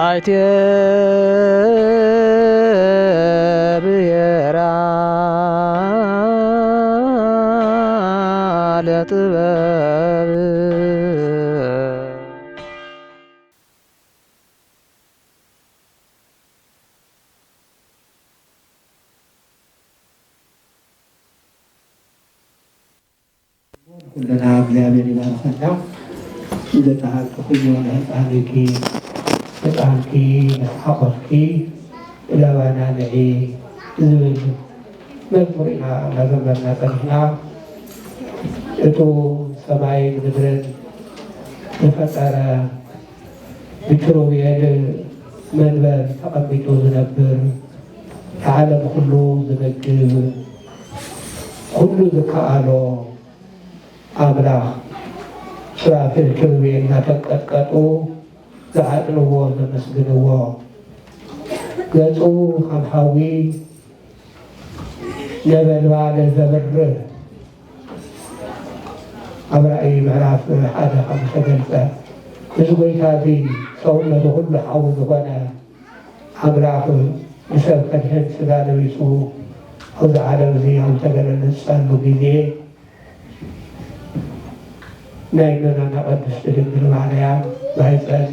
አይቴ ብሔራ ለጥበብ ኩለና እግዚአብሔር ይባርከና እንደተሃልኩኝ የሆነ ህፃንኪ ህፃንኪ መስሓቆትኪ እላባና ንዒ ዝብል መዝሙር ኢና እናዘመርና ፀኒሕና እቱ ሰማይ ምድርን ዝፈጠረ ብኪሩቤል መንበር ተቐሚጡ ዝነብር የዓለም ኩሉ ዝምግብ ኩሉ ዝከኣሎ አምላክ ሱራፌል ኪሩቤል እናተንቀጥቀጡ ዝዓጥንዎ ዘመስግንዎ ገፁ ከም ሓዊ ነበልባል ዘብርህ ኣብ ራእይ ምዕራፍ 1 ከም ዝተገልፀ እዚ ጎይታ እዚ ሰውነቱ ኩሉ ሓዊ ዝኾነ ኣምላኽ ንሰብ ከድሕን ስጋ ለቢሱ ኣብዚ ዓለም እዚ ኣብ ዝተገለፀሉ ግዜ ናይ እኖናና ቅድስቲ ድንግል ማርያም ማህፀን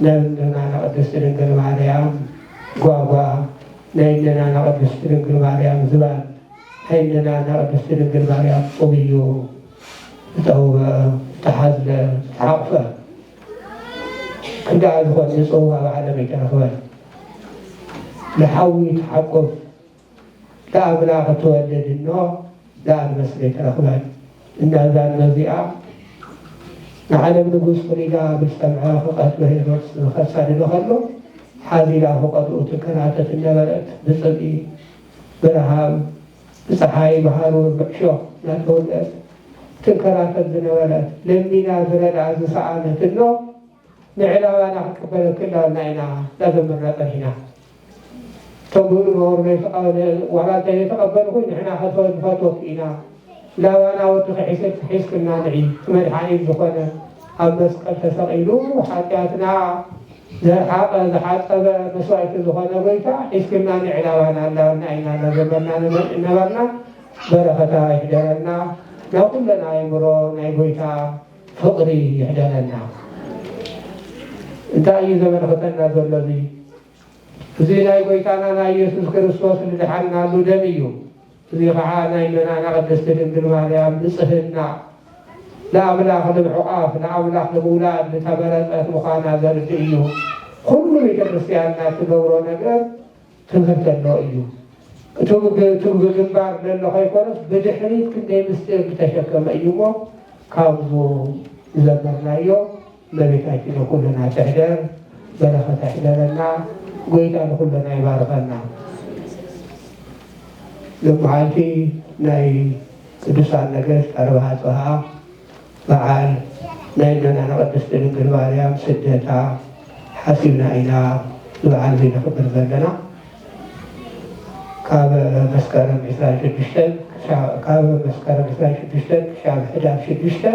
ናይ እኖናና ቅድስቲ ድንግል ማርያም ጓጓ ናይ እኖናና ቅድስቲ ድንግል ማርያም ዝባን ናይ እኖናና ቅድስቲ ድንግል ማርያም ጡብዩ ዝተውበ ዝተሓዝለ ዝተሓቕፈ ክንደኣ ዝኾነ ንፅውዋ ኣብ ዓለም ኣይተረኽበን ንሓዊ ተሓቁፍ ለኣምላኽ እትወልድ እኖ ለኣንመስሊ ኣይተረኽበን እናዛ እነዚኣ ንዓለም ንጉስ ፍሪዳ ብዝሰምዐ ፍቐት በሄሮድስ ንኸሳድዶ ከሎ ሓዚላ ፍቐትኡ ትንከራተት እነበረት ብፅብኢ ብረሃብ ብፀሓይ ብሃሩር ብዕሾኽ እናተወልአት ትንከራተት ዝነበረት ለሚና ዝረድኣ ዝሰኣነት እኖ ንዕላባና ክትቀበለክልና ኢና እናዘመርና ፀኒሕና እቶም ብኡ ነበሩ ዋላ እንተይተቐበልኩ ንሕና ንፈትወት ኢና ላባና ወዲ ሒዝክና ንዒ መድሓኒት ዝኾነ ኣብ መስቀል ተሰቒሉ ሓጢኣትና ዘርሓቐ ዝሓፀበ መስዋእቲ ዝኾነ ጎይታ ሒዝክና ንዒ ላባና ላባና ኢና እናዘመርና ነበርና በረኸታ ይሕደረና ናብ ኩለና ኣእምሮ ናይ ጎይታ ፍቕሪ ይሕደረና እንታይ እዩ ዘመልክተና ዘሎ እዚ ናይ ጎይታና ናይ ኢየሱስ ክርስቶስ ዝድሓናሉ ደም እዩ እዚ ከዓ ናይ እኖናና ቅድስቲ ድንግል ማርያም ንፅህና ንኣምላኽ ንምዕቋፍ ንኣምላኽ ንምውላድ ዝተመረፀት ምዃና ዘርድእ እዩ ኩሉ ቤተክርስትያንና ትገብሮ ነገር ትምህርቲ ኣሎ እዩ እቲ ግንባር ዘሎ ከይኮነስ ብድሕሪት ክንደይ ምስጢር ዝተሸከመ እዩ እሞ ካብዙ ዝዘመርናዮ እመቤታችን ኩልና ትሕደር በረኸታ ይሕደረና ጎይታ ንኩልና ይባርከና ልመዓልቲ ናይ ቅዱሳን ነገስት ኣርብዓ ፅሓ በዓል ናይ እኖናና ቅድስቲ ድንግል ማርያም ስደታ ሓሲብና ኢና ዝበዓል እዚ ንኽብር ዘለና ካብ መስከረም 26 ክሳብ ሕዳር 6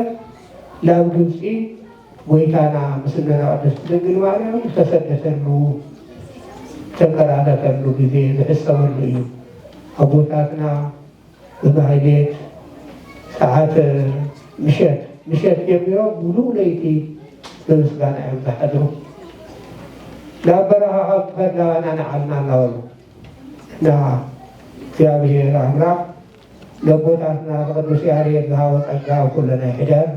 ናብ ግብፂ ጎይታና ምስ እኖና ቅድስቲ ድንግል ማርያም ዝተሰደተሉ ተንከራተተሉ ግዜ ዝሕሰበሉ እዩ ኣቦታትና ብማህሌት ሰዓት ምሸት ጀሚሮም ሙሉእ ለይቲ ብምስጋና እዮም ዝሓድሩ ናብ በረኻ ካብ ትኸድ ላባና ንዓልና እናበሉ እና እግዚኣብሔር ኣምላኽ ለቦታትና ብቅዱስ ያሬድ ዝሃቦ ፀጋ ኩለና ይሕደር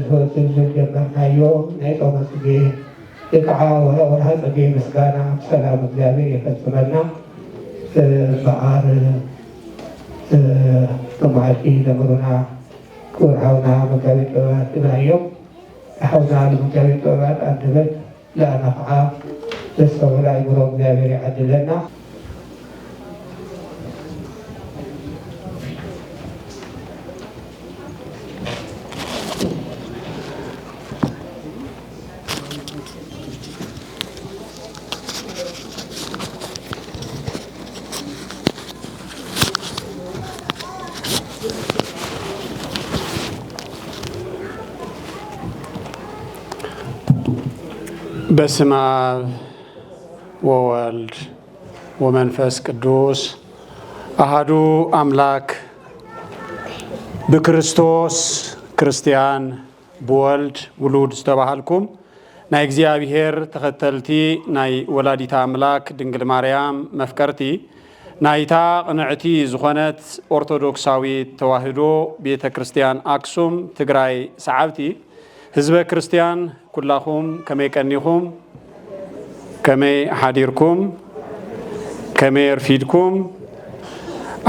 ዝወፅል ዝጀመርናዮ ናይ ፆመ ፅጌ ከዓ ወርሃ ፅጌ ምስጋና ብሰላም እግዚኣብሔር የፈፅመና በዓል መዓልቲ ዘመሩና ክቡር ሓውና መጋቤ ጥበባት ትግራዮም ሓውና ንመጋቤ ጥበባት ኣንደበት ለኣና ከዓ ዘስተውዕል ኣእምሮ እግዚኣብሔር ይዓድለና በስመ አብ ወወልድ ወመንፈስ ቅዱስ አሐዱ አምላክ በክርስቶስ ክርስቲያን በወልድ ውሉድ ዝተባሃልኩም ናይ እግዚአብሔር ተኸተልቲ ናይ ወላዲታ አምላክ ድንግል ማርያም መፍቀርቲ ናይታ ቅንዕቲ ዝኾነት ኦርቶዶክሳዊት ተዋህዶ ቤተ ክርስቲያን አክሱም ትግራይ ሰዓብቲ ህዝበ ክርስቲያን ኩላኹም ከመይ ቀኒኹም ከመይ ሓዲርኩም ከመይ ረፊድኩም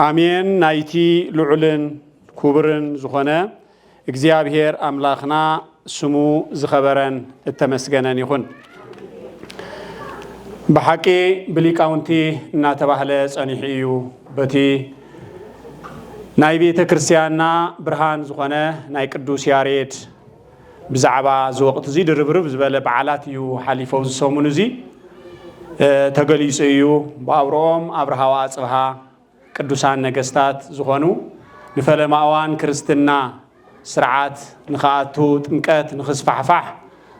አሜን። ናይቲ ልዑልን ክቡርን ዝኾነ እግዚአብሔር አምላኽና ስሙ ዝኸበረን እተመስገነን ይኹን። በሐቂ ብሊቃውንቲ እናተባህለ ጸኒሕ እዩ በቲ ናይ ቤተ ክርስቲያንና ብርሃን ዝኾነ ናይ ቅዱስ ያሬድ ብዛዕባ ዝወቅት እዚ ድርብርብ ዝበለ በዓላት እዩ ሓሊፈው ዝሰሙን እዚ ተገሊጹ እዩ። ብአብሮኦም አብርሃዋ ጽብሃ ቅዱሳን ነገስታት ዝኾኑ ንፈለማ እዋን ክርስትና ስርዓት ንኻኣቱ ጥምቀት ንኽስፋሕፋሕ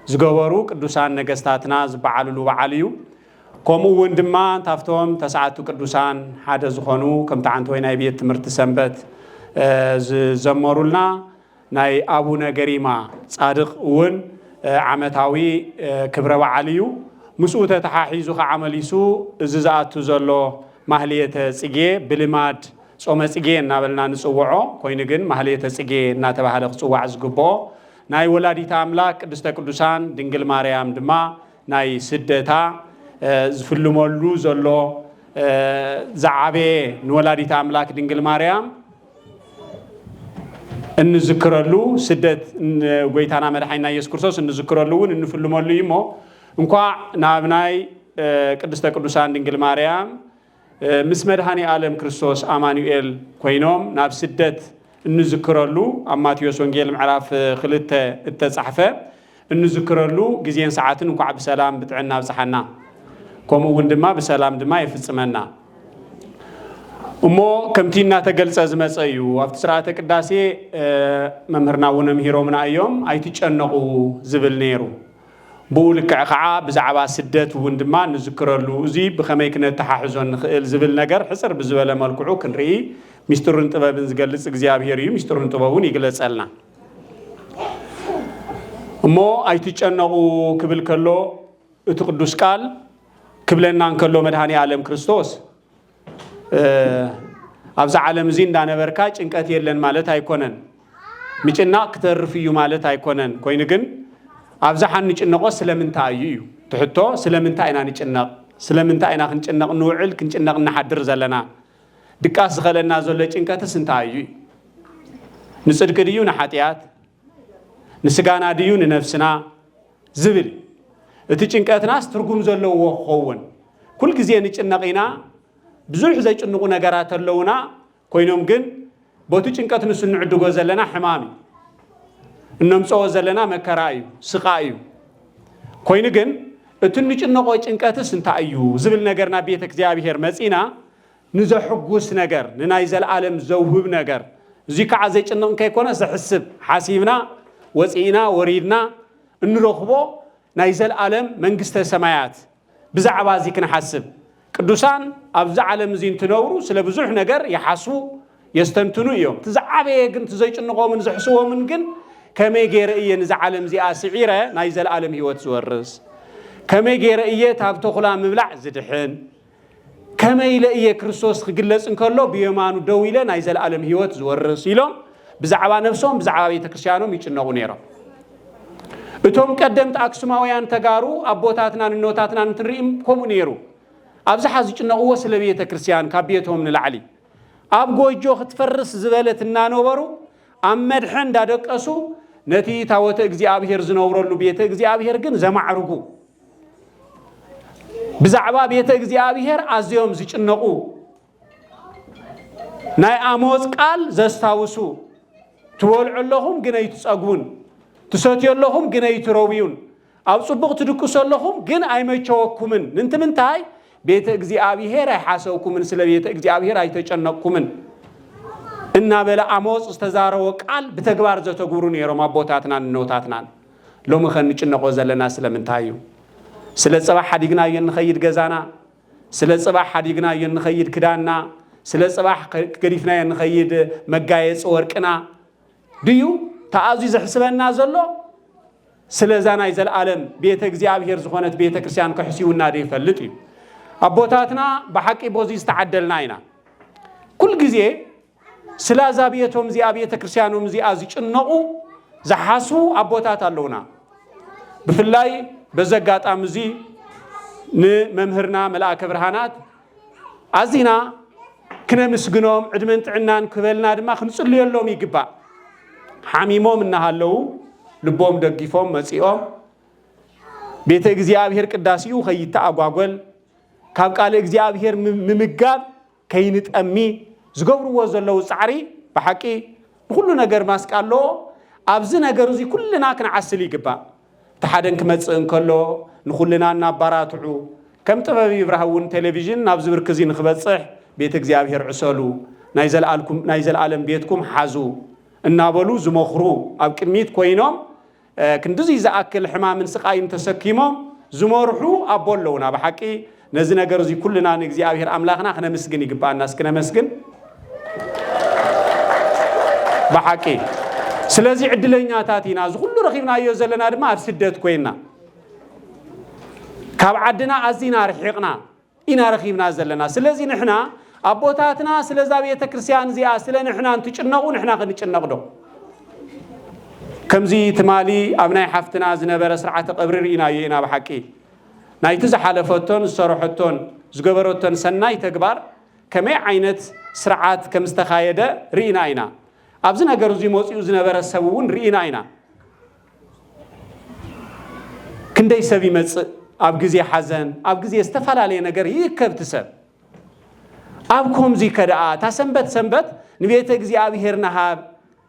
ዝገበሩ ቅዱሳን ነገስታትና ዝበዓልሉ በዓል እዩ። ከምኡ እውን ድማ ታፍቶም ተስዓቱ ቅዱሳን ሓደ ዝኾኑ ከም ተዓንተወይ ናይ ቤት ትምህርቲ ሰንበት ዝዘመሩልና ናይ አቡነ ገሪማ ጻድቕ እውን ዓመታዊ ክብረ በዓል እዩ። ምስኡ ተተሓሒዙ ከዓመሊሱ እዚ ዝኣቱ ዘሎ ማህልየተ ጽጌ ብልማድ ጾመ ጽጌ እናበልና ንጽውዖ ኮይኑ ግን ማህልየተ ጽጌ እናተባህለ ክጽዋዕ ዝግብኦ ናይ ወላዲታ አምላክ ቅድስተ ቅዱሳን ድንግል ማርያም ድማ ናይ ስደታ ዝፍልመሉ ዘሎ ዝዓበየ ንወላዲታ አምላክ ድንግል ማርያም እንዝክረሉ ስደት ጎይታና መድኃኒና ኢየሱስ ክርስቶስ እንዝክረሉ እውን እንፍልመሉ እዩ እሞ እንኳ ናብ ናይ ቅድስተ ቅዱሳን ድንግል ማርያም ምስ መድኃኒ ዓለም ክርስቶስ አማኑኤል ኮይኖም ናብ ስደት እንዝክረሉ ኣብ ማቴዎስ ወንጌል ምዕራፍ 2 እተጻሕፈ እንዝክረሉ ግዜን ሰዓትን እንኳ ብሰላም ብጥዕና ብጽሐና ከምኡ እውን ድማ ብሰላም ድማ ይፍጽመና እሞ ከምቲ እናተገልጸ ዝመጸ እዩ። ኣብቲ ስርዓተ ቅዳሴ መምህርና እውን ምሂሮምና እዮም ኣይትጨነቁ ዝብል ነይሩ። ብኡ ልክዕ ከዓ ብዛዕባ ስደት እውን ድማ ንዝክረሉ እዚ ብኸመይ ክነተሓሕዞ ንኽእል ዝብል ነገር ሕፅር ብዝበለ መልክዑ ክንርኢ ሚስጥሩን ጥበብን ዝገልጽ እግዚአብሔር እዩ። ሚስጥሩን ጥበቡን ይግለጸልና እሞ ኣይትጨነቁ ክብል ከሎ እቲ ቅዱስ ቃል ክብለና እንከሎ መድኃኒ ዓለም ክርስቶስ ኣብዛ ዓለም እዚ እንዳነበርካ ጭንቀት የለን ማለት ኣይኮነን፣ ምጭናቅ ክተርፍ እዩ ማለት ኣይኮነን። ኮይኑ ግን ኣብዛ ንጭነቆ ስለምንታይ እዩ ትሕቶ ስለምንታይ ኢና ንጭነቅ ስለምንታይ ኢና ክንጭነቅ ንውዕል ክንጭነቅ ንሓድር ዘለና ድቃስ ዝኸለና ዘሎ ጭንቀትስ እንታይ እዩ? ንጽድቅ ድዩ ንሓጢያት ንስጋና ድዩ ንነፍስና ዝብል እቲ ጭንቀትናስ ትርጉም ዘለዎ ክኸውን ኩል ግዜ ንጭነቅ ኢና ብዙሕ ዘይጭንቁ ነገራት ኣለውና ኮይኖም ግን በቱ ጭንቀት ንሱ ንዕድጎ ዘለና ሕማም እነምጽኦ ዘለና መከራ እዩ ስቃ እዩ። ኮይኑ ግን እቲ ንጭነቆ ጭንቀትስ እንታይ እዩ ዝብል ነገርና ቤተ እግዚአብሔር መጺና ንዘሕጉስ ነገር ንናይ ዘለዓለም ዘውህብ ነገር እዚ ከዓ ዘይጭንቅ ከይኮነ ዘሕስብ ሓሲብና ወፂና ወሪድና እንረኽቦ ናይ ዘለዓለም መንግስተ ሰማያት ብዛዕባ እዚ ክንሓስብ ቅዱሳን ኣብዛ ዓለም እዚ እንትነብሩ ስለ ብዙሕ ነገር ይሓስቡ የስተንትኑ እዮም። ትዝዓበየ ግን ትዘይጭንቆምን ዘሕስቦምን ግን ከመይ ገይረ እየ ንዛ ዓለም እዚኣ ስዒረ ናይ ዘለዓለም ህይወት ዝወርስ ከመይ ገይረ እየ ካብ ተኹላ ምብላዕ ዝድሕን ከመይ ኢለ እየ ክርስቶስ ክግለጽ እንከሎ ብየማኑ ደው ኢለ ናይ ዘለዓለም ህይወት ዝወርስ ኢሎም ብዛዕባ ነፍሶም ብዛዕባ ቤተ ክርስቲያኖም ይጭነቁ ነይሮም። እቶም ቀደምቲ አክሱማውያን ተጋሩ ኣቦታትና ንኖታትና እንትንሪእም ከምኡ ነይሩ። ኣብዝሓ ዝጭነቅዎ ስለ ቤተ ክርስቲያን ካብ ቤቶም ንላዕሊ ኣብ ጎጆ ክትፈርስ ዝበለት እናነበሩ ኣብ መድሐ እንዳደቀሱ ነቲ ታወተ እግዚአብሔር ዝነብረሉ ቤተ እግዚአብሔር ግን ዘማዕርጉ ብዛዕባ ቤተ እግዚአብሔር ኣዝዮም ዝጭነቁ ናይ አሞጽ ቃል ዘስታውሱ ትበልዑ ኣለኹም ግን ኣይትጸግቡን ትሰትዩ ኣለኹም ግን ኣይትረውዩን ኣብ ጽቡቕ ትድቅሱ ኣለኹም ግን ኣይመቸወኩምን ንምንታይ ቤተ እግዚአብሔር ኣይሓሰብኩምን ስለ ቤተ እግዚአብሔር ኣይተጨነቅኩምን እናበለ አሞጽ ዝተዛረወ ቃል በተግባር ዘተግብሩ ነይሮም ኣቦታትና ንኖታትና ሎሚ ኸንጭነቆ ዘለና ስለምንታይ እዩ ስለ ጽባሕ ሓዲግና የንኸይድ ገዛና ስለ ጽባሕ ሓዲግና የንኸይድ ክዳና ስለ ጽባሕ ገዲፍና የንኸይድ መጋየጽ ወርቅና ድዩ ተኣዙ ዘሕስበና ዘሎ ስለዛ ናይ ዘለዓለም ቤተ እግዚአብሔር ዝኾነት ቤተ ክርስቲያን ከሕሲውና ደይፈልጥ እዩ አቦታትና በሐቂ ቦዚ ዝተዓደልና ኢና ኩል ጊዜ ስለዛ ቤቶም ዚኣ ቤተ ክርስቲያኖም ዚኣ ዝጭነቁ ዝሓስቡ አቦታት ኣለውና ብፍላይ በዘጋጣም እዚ ንመምህርና መልአከ ብርሃናት አዚና ክነምስግኖም ዕድመን ጥዕናን ክበልና ድማ ክንጽልየሎም ይግባእ ሓሚሞም እናሃለው ልቦም ደግፎም መጺኦም ቤተ እግዚአብሔር ቅዳሲኡ ከይተኣጓጎል ካብ ቃል እግዚአብሔር ምምጋብ ከይንጠሚ ዝገብርዎ ዘለው ጻዕሪ በሐቂ ሁሉ ነገር ማስቃሎ ኣብዚ ነገር እዚ ኩልና ክንዓስል ይግባእ ተሓደን ክመጽእ እንከሎ ንኹልና እናባራትዑ ከም ጥበብ ይብራህውን ቴሌቪዥን ናብ ዝብርክዚ ንኽበጽሕ ቤተ እግዚአብሔር ዕሰሉ ናይ ዘለዓለም ቤትኩም ሓዙ እናበሉ ዝመኽሩ ኣብ ቅድሚት ኮይኖም ክንድዚ ዝኣክል ሕማምን ስቃይን ተሰኪሞም ዝመርሑ ኣቦ ኣለውና በሐቂ ነዚ ነገር እዚ ኩልና ንእግዚአብሔር ኣምላኽና ክነመስግን ይግባእና እስክነመስግን በሐቂ ስለዚ ዕድለኛታት ኢና ዝኩሉ ረኺብናዮ ዘለና ድማ ኣብ ስደት ኮይና ካብ ዓድና ኣዚና ርሒቕና ኢና ረኺብና ዘለና ስለዚ ንሕና አቦታትና ስለዛ ቤተ ክርስቲያን ዚኣ ስለ ንሕና እንትጭነቁ ንሕና ክንጭነቅዶ ከምዚ ትማሊ ኣብ ናይ ሓፍትና ዝነበረ ስርዓተ ቀብሪ ርኢናዮ ኢና በሐቂ ናይቲ ዝሓለፈቶን ዝሰርሐቶን ዝገበረቶን ሰናይ ተግባር ከመይ ዓይነት ስርዓት ከም ዝተኻየደ ርኢና ኢና ኣብዚ ነገር እዚ መፂኡ ዝነበረ ሰብ እውን ርኢና ኢና ክንደይ ሰብ ይመጽእ ኣብ ግዜ ሓዘን ኣብ ግዜ ዝተፈላለየ ነገር ይከብ ትሰብ ኣብ ከምዚ ከደኣ ታሰንበት ሰንበት ንቤተ እግዚአብሔር ነሃብ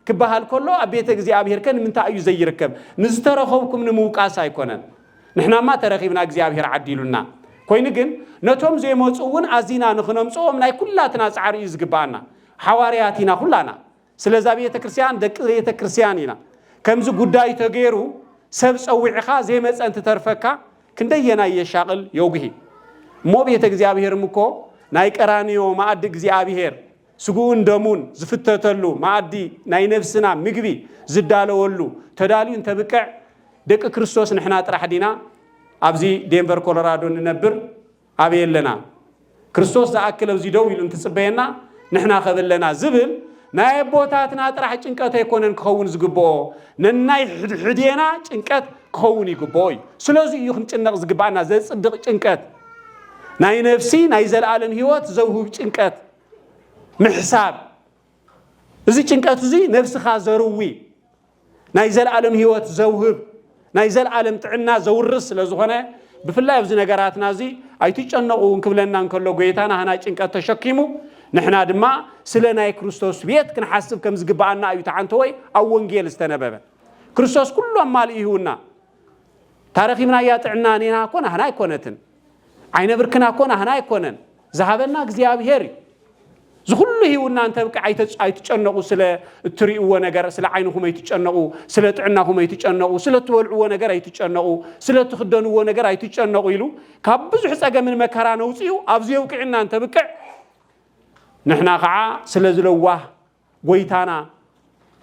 ክበሃል ከሎ ኣብ ቤተ እግዚአብሔር ከን ምንታይ እዩ ዘይርከብ ንዝተረኸብኩም ንምውቃስ ኣይኮነን ንሕናማ ተረኺብና እግዚአብሔር ዓዲሉና ኮይኑ ግን ነቶም ዘይመጹውን ኣዚና ንኽነምጽኦም ናይ ኩላትና ጻዕሪ እዩ ዝግባአና ሐዋርያት ኢና ኩላና ስለዛ ቤተ ክርስቲያን ደቂ ቤተ ክርስቲያን ኢና ከምዚ ጉዳይ ተገይሩ ሰብ ጸዊዕኻ ዘይመጸን ትተርፈካ ክንደየና የሻቅል የውግሂ እሞ ቤተ እግዚአብሔር ምኮ ናይ ቀራንዮ ማዕዲ እግዚአብሔር ስጉውን ደሙን ዝፍተተሉ ማዕዲ ናይ ነፍስና ምግቢ ዝዳለወሉ ተዳልዩ እንተብቅዕ ደቂ ክርስቶስ ንሕና ጥራሕ ዲና ኣብዚ ዴንቨር ኮሎራዶ ንነብር ኣበየለና ክርስቶስ ዝኣክል ኣብዚ ደው ኢሉ እንትጽበየና ንሕና ኸበለና ዝብል ናይ ቦታትና ጥራሕ ጭንቀት ኣይኮነን ክኸውን ዝግብኦ ነናይ ሕድየና ጭንቀት ክኸውን ይግብኦ እዩ ስለዚ እዩ ክንጭነቕ ዝግባእና ዘጽድቕ ጭንቀት ናይ ነፍሲ ናይ ዘለዓለም ህይወት ዘውህብ ጭንቀት ምሕሳብ እዚ ጭንቀት እዚ ነፍስኻ ዘርዊ ናይ ዘለዓለም ህይወት ዘውህብ ናይ ዘለዓለም ጥዕና ዘውርስ ስለዝኾነ ብፍላይ ኣብዚ ነገራትና እዚ ኣይትጨነቁ እንክብለና እንከሎ ጎይታና ሃና ጭንቀት ተሸኪሙ ንሕና ድማ ስለ ናይ ክርስቶስ ቤት ክንሓስብ ከም ዝግባአና እዩ ተዓንተ ወይ ኣብ ወንጌል ዝተነበበ ክርስቶስ ኩሎም ማልኢሁና ታሪኽና ያ ጥዕና ኔና ኮና ሃና ኣይኮነትን ዓይነብርክና ኮና ሃና ኣይኮነን ዝሃበና እግዚአብሔር ዝኩሉ ህይውና እንተብቅ ኣይትጨነቁ ስለ እትሪእዎ ነገር ስለ ዓይንኹም ኣይትጨነቁ ስለ ጥዕናኹም ኣይትጨነቁ ስለ ትበልዕዎ ነገር ኣይትጨነቁ ስለ ትኽደንዎ ነገር ኣይትጨነቁ ኢሉ ካብ ብዙሕ ጸገምን መከራ ነውጽኡ ኣብዚ የውቅዕና እንተብቅዕ ንሕና ከዓ ስለ ዝለዋህ ጎይታና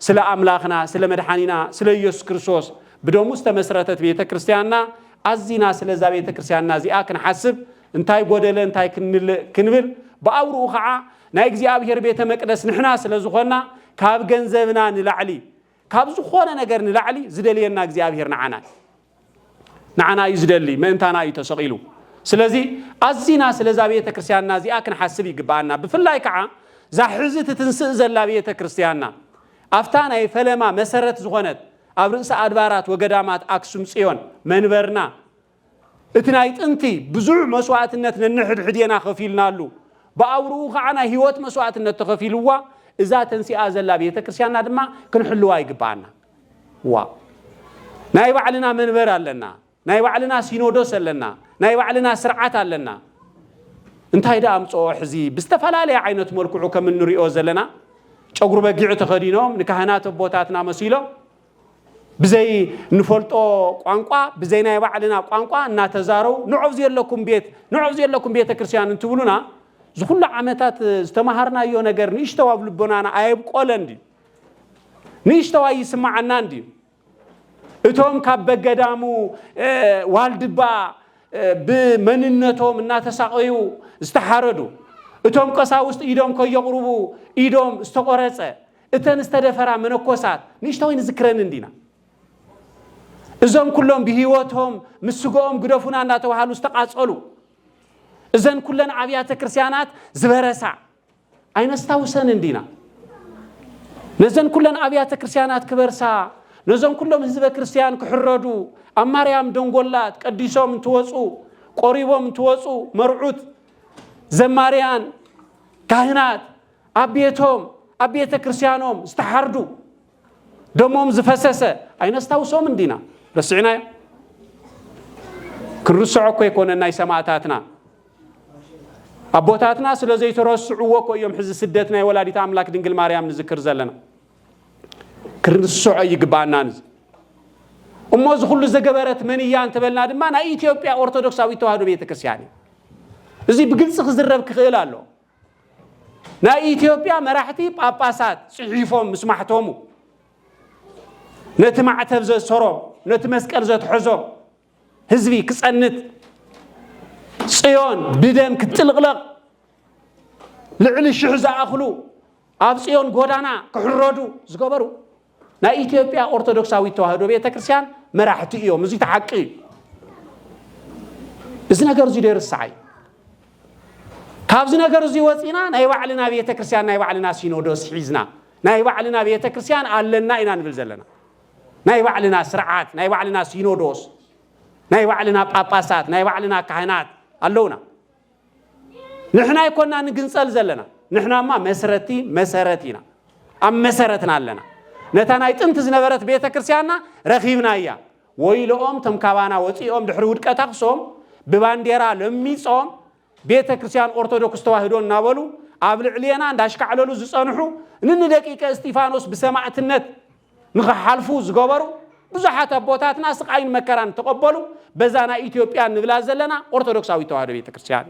ስለ ኣምላኽና ስለ መድሓኒና ስለ ኢየሱስ ክርስቶስ ብደሙ ዝተመስረተት ቤተ ክርስቲያንና ኣዚና ስለዛ ቤተ ክርስቲያንና እዚኣ ክንሓስብ እንታይ ጎደለ እንታይ ክንብል ብኣውርኡ ከዓ ናይ እግዚአብሔር ቤተ መቅደስ ንሕና ስለ ዝኾና ካብ ገንዘብና ንላዕሊ ካብ ዝኾነ ነገር ንላዕሊ ዝደልየና እግዚአብሔር ንዓና እዩ ዝደሊ ምእንታና እዩ ተሰቂሉ ስለዚ ኣዚና ስለዛ ቤተ ክርስቲያንና እዚኣ ክንሓስብ ይግባአና ብፍላይ ከዓ ዛሕዝት ትንስእ ዘላ ቤተ ክርስቲያንና ኣፍታ ናይ ፈለማ መሰረት ዝኾነት ኣብ ርእሰ ኣድባራት ወገዳማት ኣክሱም ጽዮን መንበርና እቲ ናይ ጥንቲ ብዙሕ መስዋዕትነት ነንሕድሕድና ኸፊልናሉ ብኣውርኡ ከዓ ናይ ህይወት መስዋዕትነት ተኸፊልዋ እዛ ተንሲኣ ዘላ ቤተ ክርስቲያንና ድማ ክንሕልዋ ይግባአና ናይ ባዕልና መንበር ኣለና ናይ ባዕልና ሲኖዶስ ኣለና ናይ ባዕልና ስርዓት ኣለና እንታይ ዳ ኣምጽኦ ሕዚ ብዝተፈላለየ ዓይነት መልክዑ ከም እንሪኦ ዘለና ጨጉሩ በጊዕ ተኸዲኖም ንካህናት ቦታትና መሲሎም بزي نفلطو قانقا بزي ناي بعلنا قانقا እና ተዛረው ንዑዝ የለኩም ቤተ ክርስቲያን እንትብሉና ዝኹሉ ዓመታት ዝተማሃርናዮ ነገር ንሽተው አብልቦናና አይብቆለ እንዲ ንሽተው ይስማዓና እንዲ እቶም ካበገዳሙ ዋልድባ በመንነቶም እና ተሳቀዩ ዝተሐረዱ እቶም ቀሳውስት ኢዶም ከየቅርቡ ኢዶም ዝተቆረጸ እተን ዝተደፈራ መነኮሳት ንሽተው ይዝክረን እንዲና እዞም ኩሎም በህይወቶም ምስጎኦም ግደፉና እንዳተዋሃሉ ዝተቃጸሉ እዘን ኩለን አብያተ ክርስቲያናት ዝበረሳ አይነስታውሰን እንዲና ነዘን ኩለን አብያተ ክርስቲያናት ክበርሳ ነዘን ኩሎም ህዝበ ክርስቲያን ክሕረዱ አማርያም ደንጎላት ቀዲሶም እንትወጹ ቆሪቦም እንትወጹ መርዑት ዘማሪያን ካህናት አብየቶም አብያተ ክርስቲያኖም ዝተሐርዱ ደሞም ዝፈሰሰ አይነስታውሶም እንዲና رسعنا كرسعو كو يكوننا يسمعاتاتنا ابوتاتنا سلازي ترسعو كو يوم حز سدتنا ولاديت املاك دنجل مريم نذكر زلنا كرسعو يغبانا اموز كل زغبرت منيان تبلنا دما نا ايثيوبيا اورثودوكساوي توحدو بيتكريستيان ازي بغلص خزرب كخيلالو نا ايثيوبيا مراحتي ጳጳሳት ጽሒፎም مسمحتهم نتمعتب زي سروم نتمسكر زي تحزوم هزبي كسأنت صيون بدم كتلغلق لعلي الشحزة أخلو أب صيون قودانا كحرودو زقبرو نا إثيوبيا أرثوذكساوي توحدو بيتكريستيان مراحتي يوم زي تحقي إذن أقر زي دير السعي كابزن أقر زي وطينا نايو علينا بيتكريستيان نايو علينا سينودوس حيزنا نايو علينا بيتكريستيان علنا إنا نبلزلنا ناي بعلنا سرعات ناي بعلنا سينودوس ناي بعلنا ጳጳሳት ناي بعلنا ካህናት አለውና نحنا يكوننا نغنصل زلنا نحنا ما مسرتينا ام مسرتنا لنا نتانا يطنت زنبرت بيته ክርስቲያንና ረኺብናያ ወይሎም ተምካባና ወጪኦም ድሕሪ ውድቀት አክሶም በባንዲራ ለሚጾም ቤተ ክርስቲያን ኦርቶዶክስ ተዋህዶ እናበሉ አብልዕሊና እንዳሽካዕለሉ ዝጸንሑ ንን ደቂቀ እስጢፋኖስ በሰማዕትነት ንخحالفو ዝገበሩ ብዙሓት አቦታትና ስቃይን መከራን ተቀበሉ በዛና ኢትዮጵያ ንብላ ዘለና ኦርቶዶክሳዊ ተዋህዶ ቤተክርስቲያን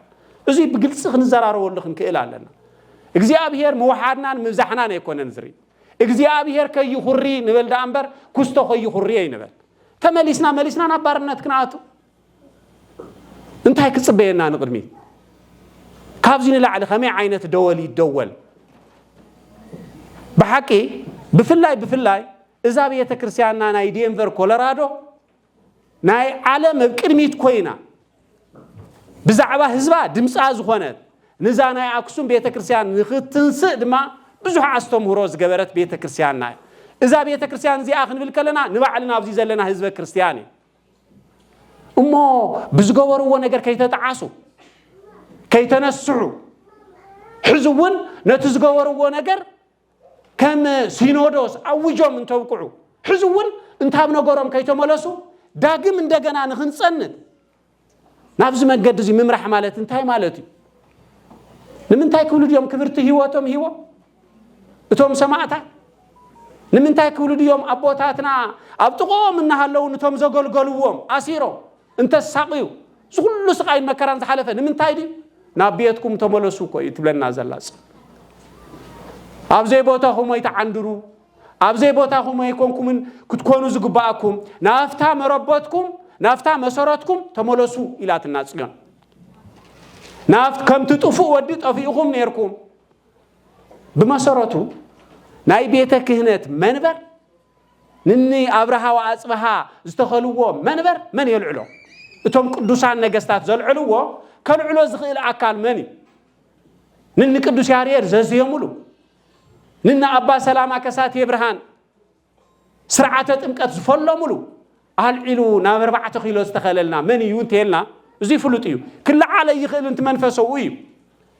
እዚ ብግልጽ ክንዘራረወሉ ክንክእል ኣለና እግዚአብሔር መዋሃድናን ምብዛሕናን አይኮነን ዝሪ እግዚአብሔር ከይኹሪ ንበል ዳንበር ኩስቶ ከይኹሪ ይንበል ተመሊስና ናባርነት ክናቱ እንታይ ክጽበየና ንቅድሚ ካብዚ ንላዕሊ ከመይ ዓይነት ደወል ይደወል በሐቂ بفلاي إذا بيت كريستياننا ناي دينفر كولورادو ناي عالم بقدميت كوينا بزعبا حزبا دمصا زخونت نزا ناي اكسوم بيت كريستيان نختنسق دما بزح استمهرو زغبرت بيت كريستياننا إذا بيت كريستيان زي اخ نبل كلنا نبعلنا بزي زلنا حزب كريستياني امو بزغورو ነገር ከይተጣዓሱ ከይተነስዑ حزبون نتزغورو ነገር كم سينودوس أوجهم من توقعوا حزون انتهاب نقولهم كي تملسوا داقم اندقنا نخنصند نفس ما قد زي ممرح مالت انتهي مالتي لمن تاي كل يوم كبرت هيواتهم هيو اتهم سماعتا لمن تاي كل يوم أبوتاتنا أبتقوم انها لو نتهم زقل قلوهم أسيرهم انت الساقيو كل سقاين مكران زحلفة لمن تاي دي نابيتكم تملسوا كوي تبلنا زلاس أبزي بوتا هم يتعندرو أبزي بوتا هم يكونكم كتكونوا زقباءكم نافتا مربطكم نافتا مساراتكم تملسوا إلى الناس اليوم نافت كم تطفوا وديت أفيكم نيركم بمساراتو ناي بيتك هنات منبر نني أبرها وأصبها استخلوا منبر من يلعلو توم قدوسان نجستات زلعلوا كان علو زخيل أكل مني نني قدوس يارير زيمولو ننا أبا سلامة كسات يبرهان سرعة تمكت زفلو ملو أهل علو نامر 4 كيلو استخللنا من يونتيلنا زي فلوتيو كل على يخيل انت منفسوي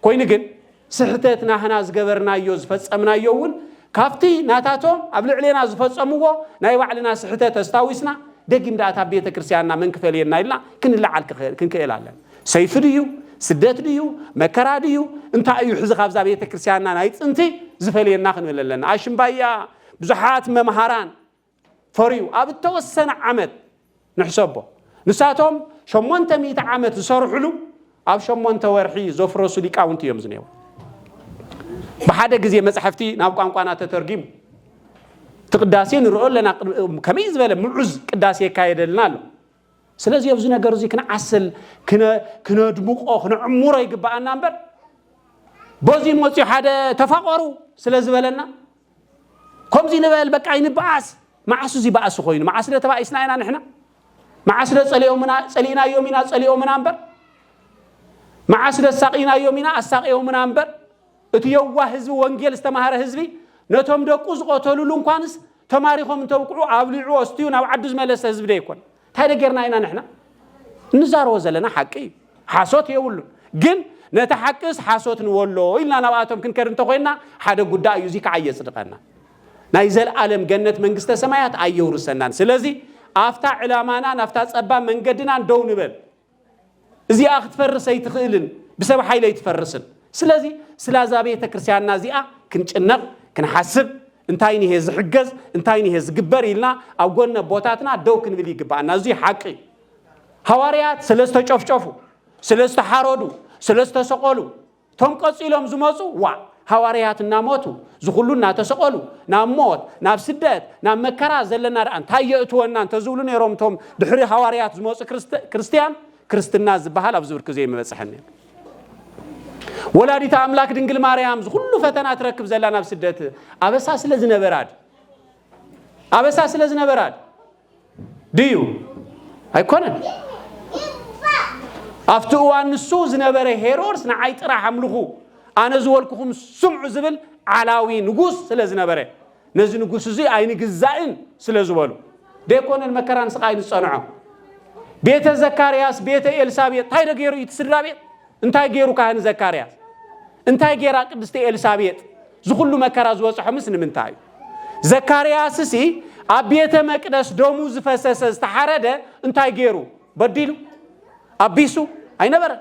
كوين جن سحتتنا هنا زقبرنا يوز فصمنا يوون كافتي ناتاتهم قبل علينا زفصموه ناي وعلنا سحتت استاويسنا دقيم داتا بيت كريستياننا من كفلينا إلا كن لعل كخير كن كيلالن سيف ديو سدات ديو مكرا ديو انت ايو حزق ابزا بيت كريستياننا نايت انت زفلينا خنوللن عشان بايا بزحات ممهران فريو أب توسنا عمد نحسبه نساتهم شمونت 100 عمد يصرحلو أب شمونت ورحي زفرسو ليك أونت يوم زنيو بحدا جزية مسحفتي نابقى قانا تترجم تقداسين رؤول لنا كميز بلا معز قداسي كايد لنا له سلازي يبزنا جرزي كنا عسل كنا دموق كنا عمورة يقبع النمبر بوزي موتي حدا تفقروا سلازي بلنا كم زي نبال بقى ينبعس مع سوزي بقى سخوين مع سلة تبع إسناعنا نحنا مع سلة صلينا يومنا صلي يومنا أمبر مع سلة ساقينا يومنا الساق يومنا أمبر اتيوه حزب وانجيل استمهار حزبي نتهم دقوز قتلوا لهم كانس تماريخهم توقعوا عبليعوا استيون أو عدز ملس حزب ديكون هذا جرنا هنا نحنا نزار وزلنا حقي حاسوت يقولوا جن نتحكس حاسوت نقوله إلا نواتهم كن كرنت قينا حدا قداء يزيك عيس دقنا نايزل عالم جنة من قست سمايات أيور السنان سلازي أفتح علامانا نفتح أبا من قدنا دون بل زي أخذ فرس يتخيلن بسبب حيلة يتفرسن سلازي سلازابية كرسيان نازئة كنت النق كنحسب انتايني هي زحجز انتايني هي زجبر إلنا أو قلنا بوتاتنا دوكن بلي جبا نازي حقي حواريات سلسة شوفوا سلسة حارودو سلسة سقولو توم قصيلهم زمازو وا حواريات الناموتو زخلونا تسقولو ناموت ناب سدات نام مكرا زلنا رأن تايئتونا تزولون يروم توم دحري حواريات زموس كريستيان كريستنا زبحال أبزور كزي مبسحنين ولادي تأملاك دنقل ماريام كل فتنة تركب زلنا بسدت أبساس لزنا براد أبساس لزنا براد ديو هيكونن أفتوا أن السوز نبره هيرورس نعيت راح عملوه أنا زولكم سمع زبل علاوي نجوس لزنا بره نزل نجوس زي عين جزائن سلزولو ده كون المكران سقاين الصنعة بيت زكرياس بيت إلسابيت هاي رجيرو يتسرابيت انتاي جيرو كهن زكرياس انتاي جيرا قدست إلسابيت زخلو مكراز وصحمس نمنتاي زكرياس سي أبيت مقدس دوموز فسس استحرده انتاي جيرو بديلو أبيسو أي نبر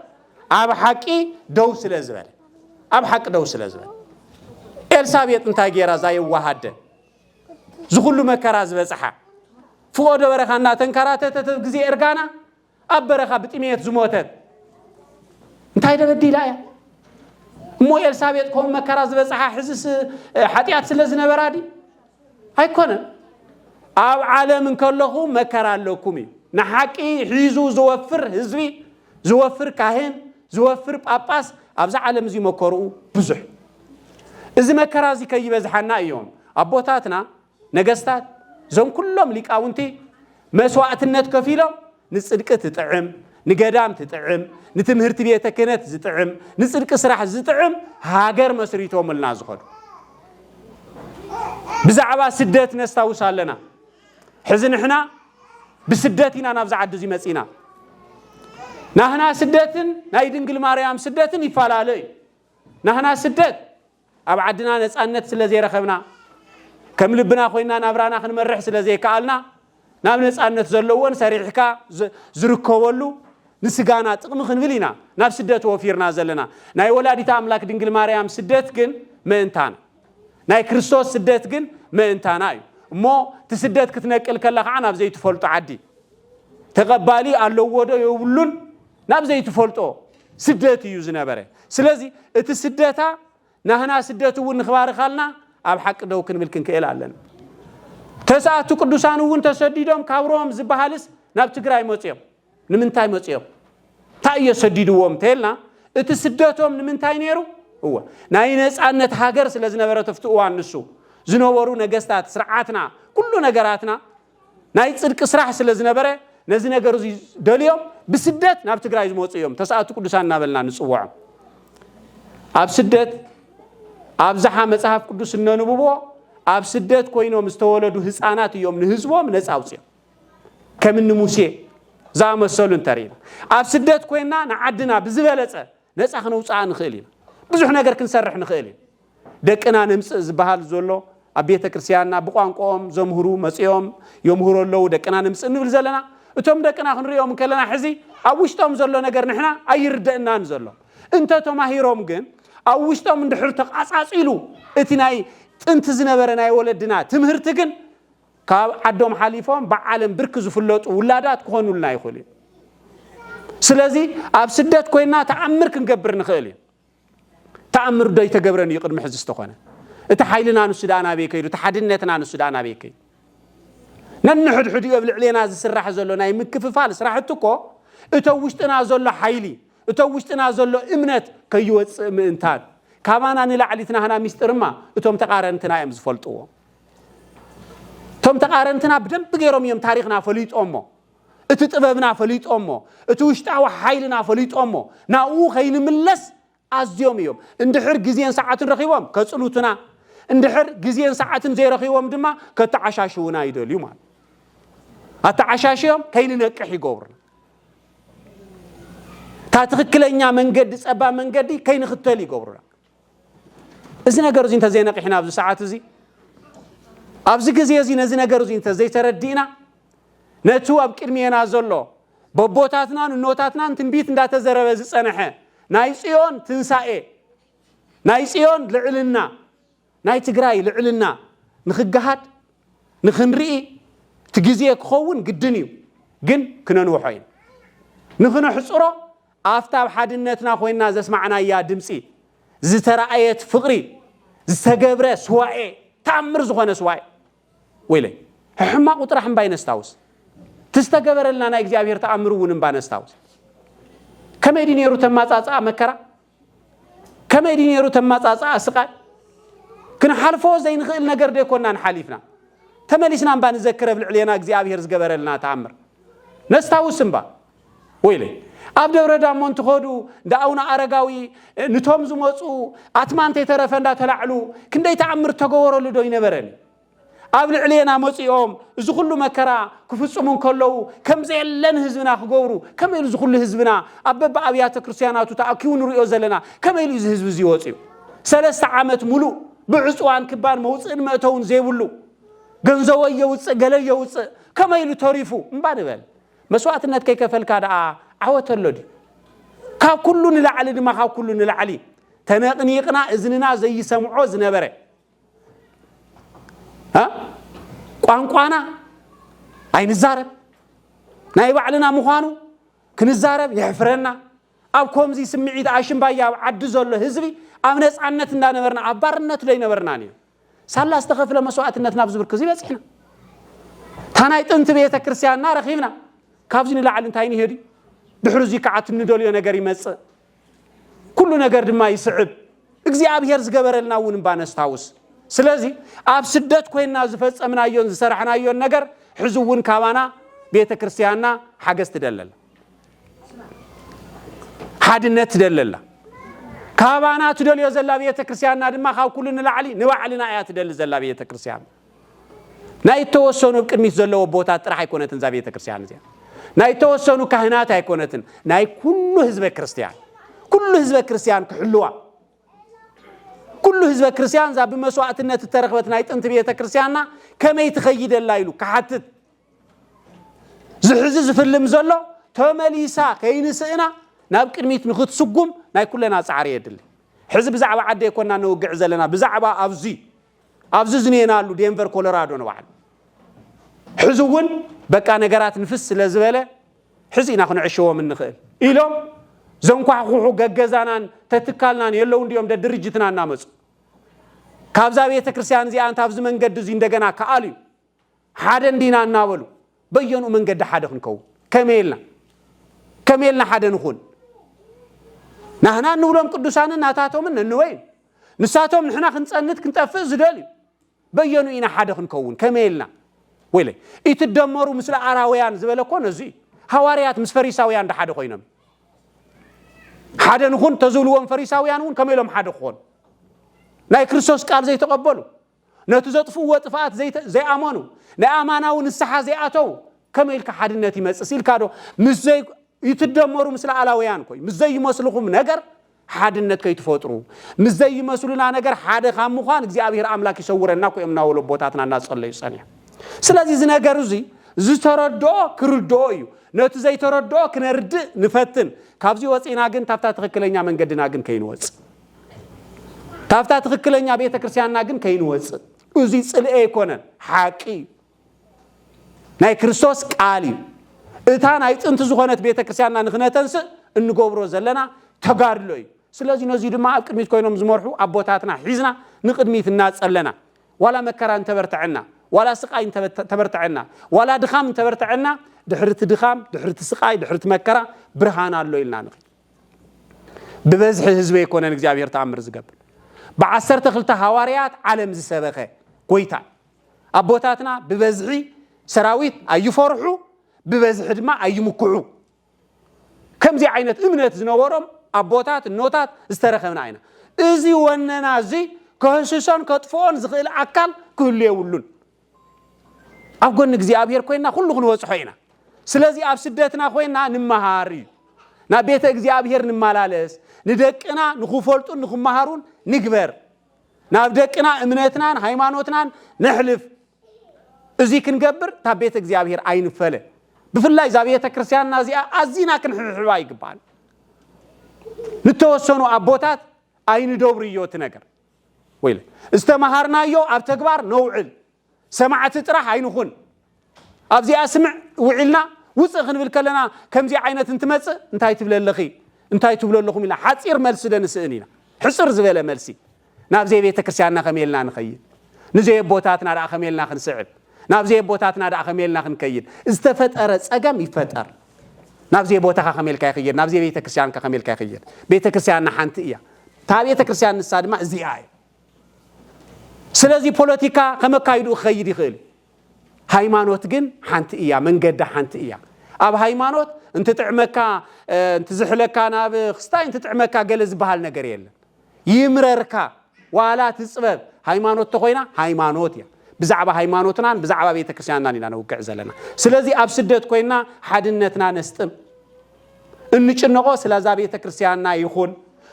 أب حقي دوس لزبل أب حق دوس لزبل إلسابيت انتاي جيرا زي واحد زخلو مكراز بصحة فوق برخانا تنكراتة تجزي إرجانا أب برخا بتميت زموتت انتاي دبدي لا يا مو إلسابيت كون مكراز بصحة حسس حتيات سلزنا برادي هاي كونه أو عالم كله مكرا لكمي نحكي حيزو زوفر حزبي زوفر كاهن زوفر باباس أبز عالم زي مكرو بزح إذا مكرا زي كي بزحنا يوم أبوتاتنا نجستات زم كلهم ليك أونتي مسوات النت كفيلهم نصدق تطعم نقدام تطعم نتمهرت بيتك كنت تطعم نصدق سرح تطعم هاجر مسريتهم الناس خد بزعبا سدات نستوصل لنا حزن إحنا بسداتنا نفزع الدزي مسينا نحنا سداتن نايدنقل ماريام سداتن يفعل علي نحنا سدات أبعدنا نسألنا سلزي رخبنا كم لبنا خوينا نبرانا خن مرح سلزي كالنا نام نسألنا زلون سريحكا زركولو نسجانا تقم خنفلينا ناب سدات وفيرنا زلنا ناي ولادي تاملاك دنقل ماريام سدات جن ما انتان ناي كريستوس سدات جن ما انتاناي مو تسدات كتنقل كلها عنا بزي تفولتو عدي تقبالي على وده يقولون نبزي تفولتو سدات يوزنا بره سلازي التسداتها نحنا سداتو ونخبار خالنا أب حق دو كن ملكن كيل علنا تسعة قدوسان ون تسديدهم كابروهم زبالس نبتقراي مصيب نمنتاي مصيب تاي سديدوهم تيلنا التسداتهم نمنتاي نيرو هو ناينس أنت هاجر سلازنا بره تفتقوا النسو زنورو نجستات سرعتنا كل نجاراتنا نايت صدق سرعة سلزنا بره نزنا جرزي دليوم بسدات نبت جرايز موت يوم تساعد كل سنة نابلنا نسوع أب سدات أب زحام مسحف كل سنة نبوه أب سدات كوينو مستولدو هسانات يوم نهزوه من نسأوسيا كم النموسية زعم السولن ترين أب سدات كويننا نعدنا بزبالة نسأخنا وسعان خيلين بزحنا جر كنسرح نخيلين دكنا نمس زبال زولو أبيت كريستياننا بقوان قوم زمهرو مسيوم يومهرو لو دكنا نمس نبل زلنا أتوم دكنا خنريوم كلنا حزي أوشتهم زلو نجر نحنا أيردنا نزلو أنت توما هيروم جن أوشتهم من دحرتك أساس إلو اتناي أنت زنبرنا ولدنا تمهرتجن ካብ ዓዶም ሓሊፎም بعالم ብርክ ዝፍለጡ ውላዳት ክኾኑልና ይኽእሉ ስለዚህ ኣብ ስደት ኮይና ተኣምር ክንገብር ንኽእል ተኣምር ዶ ይተገብረን ይቅድም ሕዚ ዝተኾነ እቲ ሓይልና ንሱዳና ቤከይዱ ተሓድነትና ንሱዳና ቤከይ ነንሕድሕድ ይብልዕለና ዝስራሕ ዘሎ ናይ ምክፍፋል ስራሕት እኮ እቶ ውሽጥና ዘሎ ሓይሊ እቶ ውሽጥና ዘሎ እምነት ከይወፅእ ምእንታን ካባና ንላዕሊትና ህና ሚስጥርማ እቶም ተቃረንትና እዮም ዝፈልጥዎ እቶም ተቃረንትና በደንብ ገይሮም እዮም ታሪኽና ፈሊጦሞ እቲ ጥበብና ፈሊጦሞ እቲ ውሽጣዊ ሓይልና ፈሊጦሞ ናኡ ከይንምለስ ኣዝዮም እዮም እንድሕር ግዜን ሰዓትን ረኺቦም ከጽኑትና እንድሕር ግዜን ሰዓትን ዘይረኺቦም ድማ ከተዓሻሽውና ይደልዩ ማለት ኣተዓሻሽዮም ከይንነቅሕ ይገብሩና ታትክክለኛ መንገዲ ጸባ መንገዲ ከይንኽተል ይገብሩና እዚ ነገር እዚ እንተ ዘይነቅሕና ኣብዚ ሰዓት እዚ ኣብዚ ግዜ እዚ ነዚ ነገር እዚ እንተ ዘይተረዲእና ነቱ ኣብ ቅድሚና ዘሎ በቦታትናን ኖታትናን ትንቢት እንዳተዘረበ ዝጸንሐ ናይ ጽዮን ትንሳኤ ናይ ጽዮን ልዕልና ናይ ትግራይ ልዕልና ንኽገሃድ ንኽንርኢ ትግዜ ክኸውን ግድን እዩ ግን ክነንውሖ ኢና ንኽነሕጽሮ ኣፍታብ ሓድነትና ኮይና ዘስማዕናያ ድምፂ ዝተራእየት ፍቕሪ ዝተገብረ ስዋኤ ተኣምር ዝኾነ ስዋኤ ወይለይ ሕማቕ ጥራሕ እምባይ ነስታውስ ትስተገበረልና ናይ እግዚአብሔር ተኣምር እውን እምባ ነስታውስ ከመይ ዲነሩ ተማጻጻ መከራ ከመይ ዲነሩ ተማጻጻ ስቃይ ክንሓልፎ ዘይንኽእል ነገር ደይኮና ንሓሊፍና ተመሊስና እምባ ንዘክረ ብልዕልና እግዚአብሔር ዝገበረልና ተኣምር ነስታውስ እምባ ወይለይ ኣብ ደብረ ዳሞ እንትኸዱ ዳውና አረጋዊ ንቶም ዝመጹ ኣትማንተ የተረፈ እንዳተላዕሉ ክንደይ ተኣምር ተገበረሉ ዶ ይነበረኒ ኣብ ልዕልና መጽኦም እዚ ኩሉ መከራ ክፍጽሙ ከለው ከምዘየለን ህዝብና ክገብሩ ከመይ እዚ ኩሉ ህዝብና ኣብ በብኣብያተ ክርስቲያናቱ ተኣኪቡ ንሪኦ ዘለና ከመይ እዚ ህዝብ እዚ ይወጽዩ 3 ዓመት ሙሉ ብዕጽዋን ክባን መውጽእን መእተውን ዘይብሉ ገንዘው የውጽእ ገለ የውጽእ ከመይ ተሪፉ እምባ ንበል መስዋዕትነት ከይከፈልካ ደኣ ዓወተሎዲ ካብ ኩሉ ንላዕሊ ድማ ካብ ኩሉ ንላዕሊ ተነቕኒቕና እዝንና ዘይሰምዖ ዝነበረ ቋንቋና ኣይንዛረብ ናይ ባዕልና ምዃኑ ክንዛረብ ይሕፍረና ኣብ ከምዚ ስምዒት ኣሽምባያ ኣብ ዓዲ ዘሎ ህዝቢ ኣብ ነፃነት እንዳነበርና ኣብ ባርነት ዘይነበርና ንዩ ሳላ ዝተኸፍለ መስዋዕትነት ናብ ዝብርክ ይበጽሕና ታናይ ጥንቲ ቤተ ክርስቲያንና ረኺብና ካብዚ ንላዕሊ እንታይ ንሄዱ ድሕሪ እዚ ከዓ ትንደልዮ ነገር ይመጽእ ኩሉ ነገር ድማ ይስዕብ እግዚአብሔር ዝገበረልና እውን እምባ ነስታውስ ስለዚ ኣብ ስደት ኮይና ዝፈጸምናዮን ዝሰርሕናዮን ነገር ሕዝውን ካባና ቤተ ክርስቲያንና ሓገዝ ትደለላ ሓድነት ትደለላ ካባና ትደልዮ ዘላ ቤተ ክርስቲያንና ድማ ካብ ኩሉ ንላዕሊ ንባዕልና እያ ትደሊ ዘላ ቤተ ክርስቲያን ናይ ተወሰኑ ቅድሚት ዘለዎ ቦታት ጥራሕ ኣይኮነትን ዛ ቤተ ክርስቲያን እዚኣ ናይ ተወሰኑ ካህናት ኣይኮነትን ናይ ኩሉ ህዝበ ክርስቲያን ክሕልዋ ኩሉ ህዝበ ክርስቲያን ዛ ብመስዋዕትነት ተረኽበት ናይ ጥንቲ ቤተ ክርስቲያንና ከመይ ትኸይደላ ኢሉ ካሓትት ዝሕዚ ዝፍልም ዘሎ ተመሊሳ ከይንስእና ናብ ቅድሚት ንኽትስጉም ናይ ኩለና ጻዕሪ የድሊ ሕዚ ብዛዕባ ዓደ ይኮንና ንውግዕ ዘለና ብዛዕባ ኣብዚ ዝኔናሉ ዴንቨር ኮሎራዶ ንባዕል ሕዚ እውን በቃ ነገራት ንፍስ ስለዝበለ ሕዚ ኢና ክንዕሽዎም እንኽእል ኢሎም ዘንኳሕኩሑ ገገዛናን ተትካልናን የለው እንዲዮም ድርጅትና እናመፁ ካብዛ ቤተ ክርስቲያን እዚኣ አንተ ኣብዚ መንገዲ እዚ እንደገና ከኣልዩ ሓደ እንዲና እናበሉ በየኑ መንገዲ ሓደ ክንከውን ከመይልና ሓደ ንኹን ናህና ንብሎም ቅዱሳንን ናታቶምን እንወይ ንሳቶም ንሕና ክንጸንት ክንጠፍእ ዝደልዩ በየኑ ኢና ሓደ ክንከውን ከመይልና ወይለ ይትደመሩ ምስለ አራውያን ዝበለኮ ነዚ ሐዋርያት ምስ ፈሪሳውያን ሓደ ኮይኖም ሓደ ንኹን ተዝብልዎም ፈሪሳውያን እውን ከመይሎም ሓደ ክኾኑ ናይ ክርስቶስ ቃል ዘይተቀበሉ ነቲ ዘጥፍዎ ጥፋት ዘይኣመኑ ናይ ኣማናው ንስሓ ዘይኣተው ከመይልካ ሓድነት ይመጽእ ሲልካ ዶ ምስ ዘይ ይትደመሩ ምስለ አላውያን ኮይ ምስ ዘይ ይመስልኩም ነገር ሓድነት ከይትፈጥሩ ምስ ዘይ ይመስሉና ነገር ሓደ ካብ ምዃን እግዚአብሔር አምላክ ይሰውረና ኮይም ናወሎ ቦታትና እናጸለዩ ጸንያ ስለዚህ እዚ ነገር እዚ ዝተረድኦ ክርድኦ እዩ ነቲ ዘይተረድኦ ክነርድእ ንፈትን ካብዚ ወፂና ግን ታፍታ ትክክለኛ መንገድና ግን ከይንወጽ ታፍታ ትክክለኛ ቤተ ክርስቲያንና ግን ከይንወጽ እዚ ጽልኤ ይኮነን ሓቂ ናይ ክርስቶስ ቃል እዩ እታ ናይ ጥንት ዝኾነት ቤተ ክርስቲያንና ንኽነተንስ እንገብሮ ዘለና ተጋድሎ እዩ ስለዚህ ነዚ ድማ ኣብ ቅድሚት ኮይኖም ዝመርሑ ኣቦታትና ሒዝና ንቅድሚት እናጸለና ዋላ መከራ እንተበርትዐና ዋላ ስቃይ እንተበርትዐና ዋላ ድኻም እንተበርትዐና ድሕርቲ ድኻም ድሕርቲ ስቃይ ድሕርቲ መከራ ብርሃን ኣሎ ኢልና ንኽእል ብበዝሒ ህዝቢ ይኮነን እግዚአብሔር ተኣምር ዝገብር ብ12 ሐዋርያት ዓለም ዝሰበኸ ጎይታ ኣቦታትና ብበዝሒ ሰራዊት ኣይፈርሑ ብበዝሒ ድማ ኣይምክዑ ከምዚ ዓይነት እምነት ዝነበሮም ኣቦታት ኖታት ዝተረኸብና ኢና እዚ ወነና እዚ ከህስሶን ከጥፎን ዝኽእል ኣካል ክህሉ የብሉን ኣብ ጎኒ እግዚአብሔር ኮይና ኩሉ ክንወጽሖ ኢና ስለዚ ኣብ ስደትና ኮይና ንመሃር እዩ ናብ ቤተ እግዚአብሔር ንመላለስ ንደቅና ንኽፈልጡን ንኽመሃሩን ንግበር ናብ ደቅና እምነትናን ሃይማኖትናን ነሕልፍ እዚ ክንገብር ታብ ቤተ እግዚአብሔር ኣይንፈለ ብፍላይ ዛ ቤተ ክርስቲያንና እዚኣ ኣዚና ክንሕሕባ ይግባል ንተወሰኑ ኣቦታት ኣይንደብሩ እዩ እቲ ነገር ወይለ እስተመሃርናዮ ኣብ ተግባር ነውዕል ሰማዕቲ ጥራሕ ኣይንኹን ኣብዚኣ ስምዕ ውዒልና ውፅእ ክንብል ከለና ከምዚ ዓይነት እንትመጽእ እንታይ ትብለለኺ እንታይ ትብለለኹም ኢልና ሓፂር መልሲ ደንስእን ኢና ሕፅር ዝበለ መልሲ ናብዚ ቤተ ክርስቲያንና ከመልና ንኸይድ ንዘይ ኣቦታትና ዳኣ ከመልና ክንስዕብ ናብዚ ኣቦታትና ዳኣ ከመልና ክንከይድ ዝተፈጠረ ጸገም ይፈጠር ናብዚ ቦታኻ ከመልካ ይኸይድ ናብዚ ቤተ ክርስቲያንካ ከመልካ ይኸይድ ቤተ ክርስቲያንና ሓንቲ እያ ታ ቤተ ክርስቲያን ንሳ ድማ እዚኣ እያ ስለዚ ፖለቲካ ከመካይዱ ክኸይድ ይኽእል ሃይማኖት ግን ሓንቲ እያ መንገዳ ሓንቲ እያ ኣብ ሃይማኖት እንትጥዕመካ እንትዝሕለካ ናብ ክስታይ እንትጥዕመካ ገለ ዝበሃል ነገር የለን ይምረርካ ዋላ ትጽበብ ሃይማኖት ተኮይና ሃይማኖት እያ ብዛዕባ ሃይማኖትናን ብዛዕባ ቤተ ክርስቲያንና ኢና ነውግዕ ዘለና ስለዚ ኣብ ስደት ኮይና ሓድነትና ነስጥም እንጭነቆ ስለዛ ቤተ ክርስቲያንና ይኹን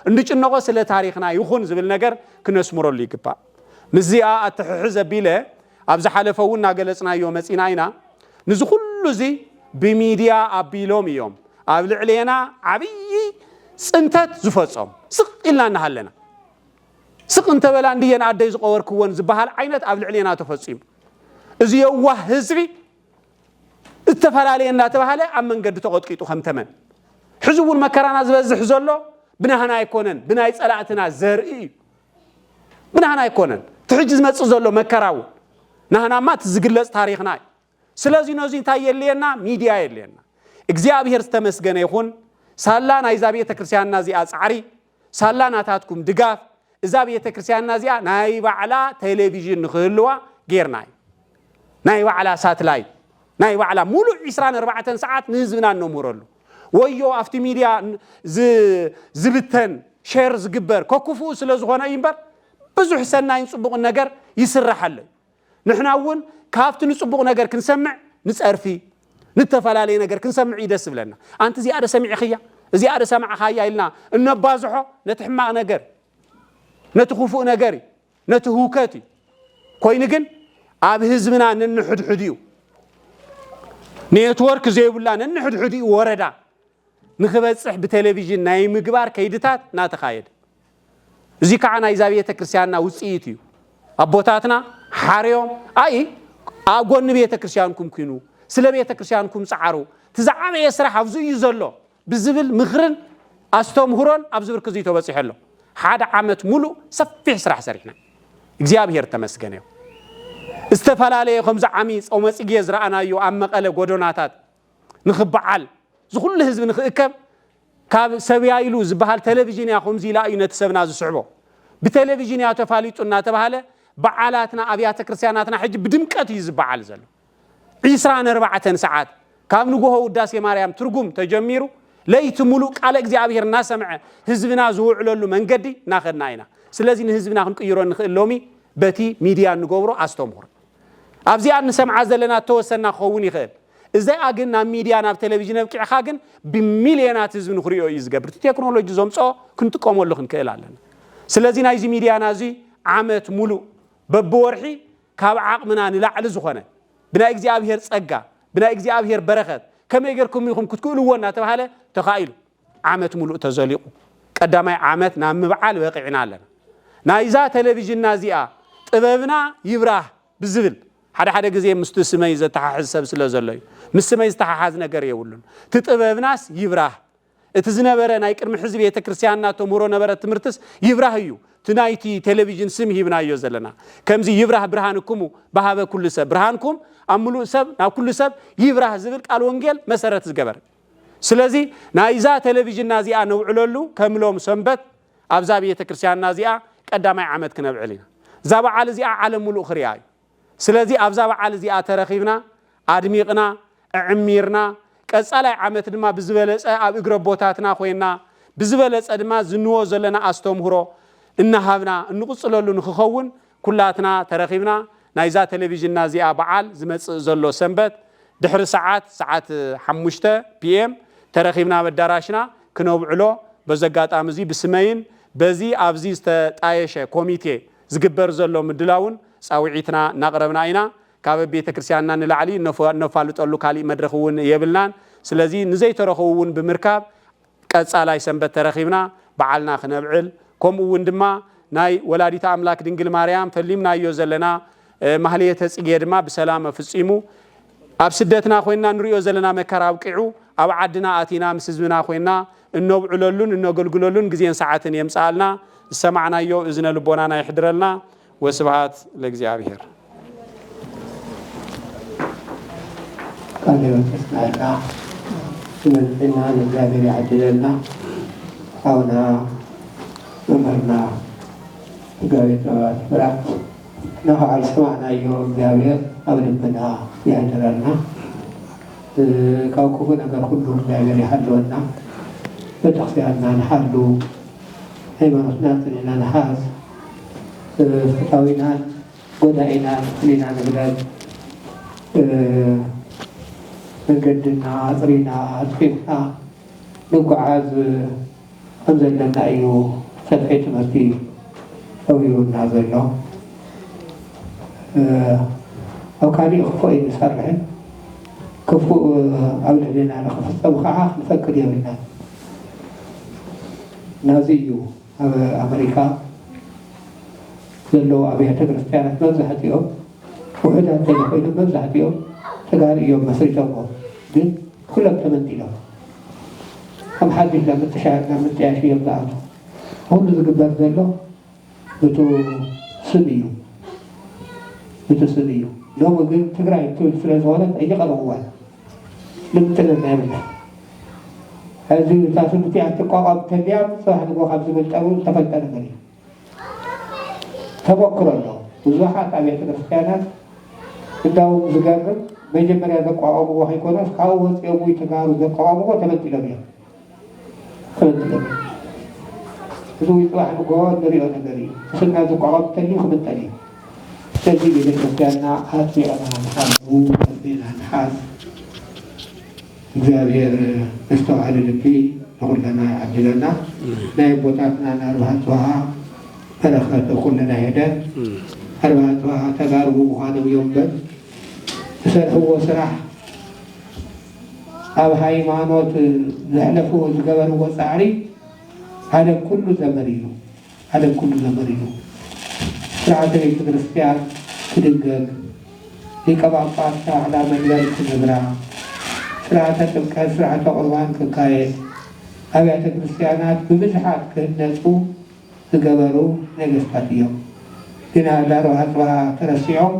እንጭነቆ ስለ ታሪኽና ይኹን ዝብል ነገር ክነስምረሉ ይግባእ ንዚኣ ኣትሕሕዝ ኣቢለ ኣብ ዝሓለፈውን እናገለጽናዮ መጺና ኢና ንዚ ኩሉ እዚ ብሚድያ ኣቢሎም እዮም ኣብ ልዕሌና ዓብይ ጽንተት ዝፈጾም ስቕ ኢልና እናሃለና ስቕ እንተበላ እንድየን ኣደይ ዝቐወርክዎን ዝበሃል ዓይነት ኣብ ልዕሌና ተፈጺሙ እዚ የዋህ ህዝቢ እተፈላለየ እናተባሃለ ኣብ መንገዲ ተቐጥቂጡ ከም ተመን ሕዚ እውን መከራና ዝበዝሕ ዘሎ ብናህና ኣይኮነን ብናይ ጸላእትና ዘርኢ እዩ ብናህና ኣይኮነን ትሕጂ ዝመጽእ ዘሎ መከራው ናህናማ ትዝግለጽ ታሪኽና እዩ ስለዚ ነዚ እንታይ የልየና ሚድያ የልየና እግዚአብሔር ዝተመስገነ ይኹን ሳላ ናይዛ ቤተ ክርስቲያንና እዚኣ ጻዕሪ ሳላ ናታትኩም ድጋፍ እዛ ቤተ ክርስቲያንና እዚኣ ናይ ባዕላ ቴሌቪዥን ንኽህልዋ ጌርና እዩ ናይ ባዕላ ሳትላይት ናይ ባዕላ ሙሉእ 24 ሰዓት ንህዝብና ነምህረሉ ወዮ ኣብቲ ሚድያ ዝብተን ሼር ዝግበር ከክፉኡ ስለ ዝኾነ እዩ እምበር ብዙሕ ሰናይን ጽቡቕ ነገር ይስራሓለ ንሕና እውን ካብቲ ንጽቡቕ ነገር ክንሰምዕ ንጸርፊ ንተፈላለየ ነገር ክንሰምዕ ይደስ ብለና ኣንቲ እዚኣ ደ ሰሚዕኽያ እዚኣ ደ ሰማዕኻያ ኢልና እነባዝሖ ነቲ ሕማቕ ነገር ነቲ ክፉእ ነገር ነቲ ህውከት ኮይኑ ግን ኣብ ህዝብና ነንሕድሕድ እዩ ኔትወርክ ዘይብላ ነንሕድሕድ እዩ ወረዳ ንኽበጽሕ ብቴሌቪዥን ናይ ምግባር ከይድታት እናተኻየደ እዚ ከዓ ናይዛ ቤተ ክርስቲያንና ውፅኢት እዩ ኣቦታትና ሓርዮም ኣይ ኣብ ጎኒ ቤተ ክርስቲያንኩም ኩኑ ስለ ቤተ ክርስቲያንኩም ጻዕሩ ትዛዓበየ ስራሕ ኣብዚ እዩ ዘሎ ብዝብል ምኽርን ኣስተምህሮን ኣብ ዝብርክ እዚ ተበፂሐሎ ሓደ ዓመት ሙሉእ ሰፊሕ ስራሕ ሰሪሕና እግዚአብሔር ተመስገነ እዩ ዝተፈላለዩ ከምዚ ዓሚፅ او መጽጌ ዝረኣናዮ ኣብ መቐለ ጎደናታት ንኽበዓል ዝኹሉ ህዝብ ንኽእከብ ካብ ሰብያይሉ ዝበሃል ቴሌቪዥን ያ ከምዚ ኢላ እዩ ነቲ ሰብና ዝስዕቦ ብቴሌቪዥን ያ ተፋሊጡ እናተባሃለ በዓላትና ኣብያተ ክርስቲያናትና ሕጂ ብድምቀት እዩ ዝበዓል ዘሎ 24 ሰዓት ካብ ንግሆ ውዳሴ ማርያም ትርጉም ተጀሚሩ ለይቲ ሙሉእ ቃል እግዚአብሔር እናሰምዐ ህዝብና ዝውዕለሉ መንገዲ ናኸድና ኢና ስለዚ ንህዝብና ክንቅይሮ ንኽእል ሎሚ በቲ ሚድያ ንገብሮ ኣስተምህሮ ኣብዚኣ ንሰምዓ ዘለና ተወሰና ክኸውን ይኽእል እዚኣ ግን ናብ ሚድያ ናብ ቴሌቪዥን ኣብቂዕኻ ግን ብሚልዮናት ህዝቢ ንኽሪኦ እዩ ዝገብር ቴክኖሎጂ ዘምጽኦ ክንጥቀመሉ ክንክእል ኣለና ስለዚ ናይዚ ሚድያና እዚ ዓመት ሙሉእ በብወርሒ ካብ ዓቕምና ንላዕሊ ዝኾነ ብናይ እግዚአብሔር ጸጋ ብናይ እግዚአብሔር በረኸት ከመይ ጌርኩም ኢኹም ክትክእልዎ እናተባሃለ ተኻኢሉ ዓመት ሙሉእ ተዘሊቑ ቀዳማይ ዓመት ናብ ምብዓል በቂዕና ኣለና ናይዛ ቴሌቪዥንና እዚኣ ጥበብና ይብራህ ብዝብል حدا جزء مستسمي إذا تحسب سلازلي مستسمي إذا تحاز نجار يقولون تتبع بناس يبراه اتزنا برا نايكر محزب يتكرسياننا تمرون برا تمرتس يبراهيو تنايتي تلفزيون سمه بنا يوزلنا كمزي يبراه برهانكم بهذا كل سب برهانكم أملو سب نا كل سب يبراه زبرك على ونجيل مسارات الجبر سلازي نايزا تلفزيون نازي أنا وعلولو كملهم سنبت أبزابي يتكرسيان نازي قدام عمد كنا بعلينا زابع على زي عالم الأخرياي سلازي أبزابع على زي ترخيبنا أدميقنا عميرنا كأسأل عمت ما بزبلة أب إقربوتاتنا خوينا بزبلة أدما زنوا زلنا أستمهرو إنها بنا نقصلو نخخون كلاتنا ترخيبنا نايزا تلفزيون نازي بعال زمت زلو سنبت دحر ساعات حمشته PM ترخيبنا بالدراشنا كنوب علو بزقات أمزي بسمين بزي أبزي استعيشه كوميتي زجبر زلو مدلاون ساويتنا نقربنا عينا كاب بيت كريستياننا نلعلي نفعلت أقول كالي مدرخون يبلنا سلزي نزي ترخون بمركب كأسألاي سنبت ترخيبنا بعلنا خنبعل كم وندما ناي ولادي تعملك دينجل مريم فليمنا يوزلنا محلية تسجيدما بسلامة في السيمو أبسدتنا خوينا نريو زلنا مكراو كعو أو عدنا آتينا مسزمنا خوينا إنه بعلولون إنه قلقلولون جزين ساعتين يمسألنا سمعنا يو إذن لبونانا يحضرلنا وسبحات لجزيابير قال وتسمعنا سمعنا لجابر عجلنا حاونا نمرنا قاوية واتفرات نهو على سمعنا يوم جابر أولبنا يحضرنا كوكونا قال كلهم جابر يحلونا بتخفينا نحلو هيما نصنعنا نحاز فتاوينا قدائنا لنا نبلاد نقدنا عطرينا عطفينا نقعد أنزلنا أيو سبعيت مرتي أويونا ظلو أو كان يخفوئي بسرعين كفو أولي لنا نخفت أبخاها نفكر يومنا نازيو أمريكا زلو أبيها كريستيانات مزحت يوم وحدها تلقين مزحت يوم تقال يوم مسريتهم دين كلهم تمنتي لهم هم حد لما تشاهدنا من تعيشي يبدأته هم زقبات زلو بتو سنيو لو قلت تقرأي تقول فلاز ولد أي قضوا لم تلنا منه هذه تاسو بتاع تقاقب تليام صح نقول خمسة بالتأول تفتنا مني تفكر الله وزحات أبيات الكريستيانات إنهم زجاجة بيجمع هذا قاقب وحي كونس كاوس يومي تجارو ذا قاقب وتمت لبيا إذا واحد قال دري سنة ذا قاقب تلي خمس تلي تجي للكريستيانا هاتي أنا نحاسبو بين نحاس እግዚአብሔር استوعدلك نقول لنا عجلنا نايبوتاتنا أربعتها فرخت كلنا هدا أربعتها تقاربوا مخانم يوم بد سرحوا سرح أو هايمانوت زحلفوا زقبروا وصعري هذا كل زمرينه سرعة الكريستيان كدقق لكبابات على مجال كنبرا سرعة تبكى سرعة قربان ككاية أبيات الكريستيانات بمزحات كهنسو تقبروا نقصتاتيهم هنا داروا هطبها ترسيعهم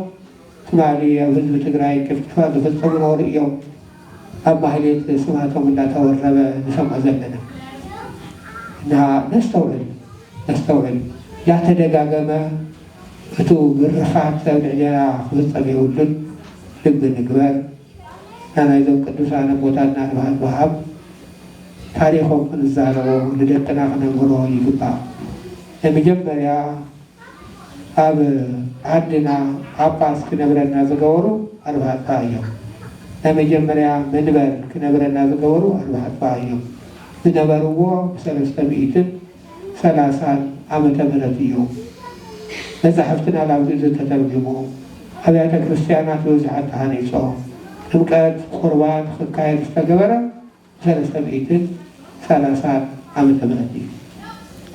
ثمالية وزب تقرأي كيف تفاضوا في الصبر ورئيهم أما هليت سمعتهم لا تورب نسمع زلنا إنها نستوعب لا تدقاقم فتو بالرفعات سابعنا في الصبي ولد لب النقبال أنا إذا قدوسانا بوتانا نبهات وحب تاريخهم نزاروا لدتنا خنمروا يقطع المجمع يا أب عدنا عباس كنبرنا زقورو أربعة فايهم المجمع يا منبر كنبرنا زقورو أربعة فايهم منبروا بسلسة بيتن 30 ዓመተ ምህረት እዩ መጽሐፍትና ላውዝ ተተርጉሞ አብያተ ክርስቲያናት በብዛት ተሃኒጾም ጥምቀት ቁርባን ክካየድ ዝተገበረ 330 ዓመተ ምህረት እዩ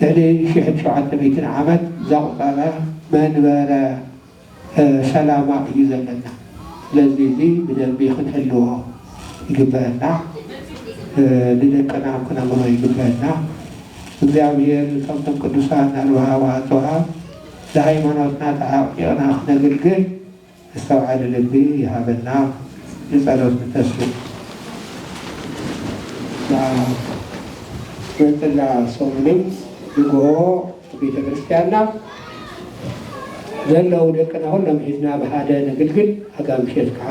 ልዕሊ 1700 ዓመት ዘቁፀረ መንበረ ሰላማ እዩ ዘለና ስለዚ እዚ ብደንቢ ክንሕልዎ ይግበአና ንደቀና ክነምሮ ይግበአና እግዚአብሔር ከምቶም ቅዱሳን አልባሃ ተዋሃብ ለሃይማኖትና ተዓቂቅና ክነግልግል ዝተውዓለ ልቢ ይሃበና ንጸሎት ንተስል ወንጥላ ሰሙንም ዝግሆ ቤተ ክርስቲያንና ዘለው ደቅና ሁሎም ሒዝና ብሓደ ነግልግል ኣጋምሸት ከዓ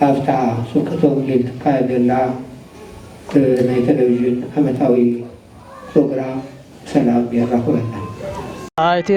ኣብታ ስብከተ ወንጌል ትካየደላ ናይ ቴሌቪዥን ዓመታዊ ፕሮግራም ሰላም የራኽበና አይቴ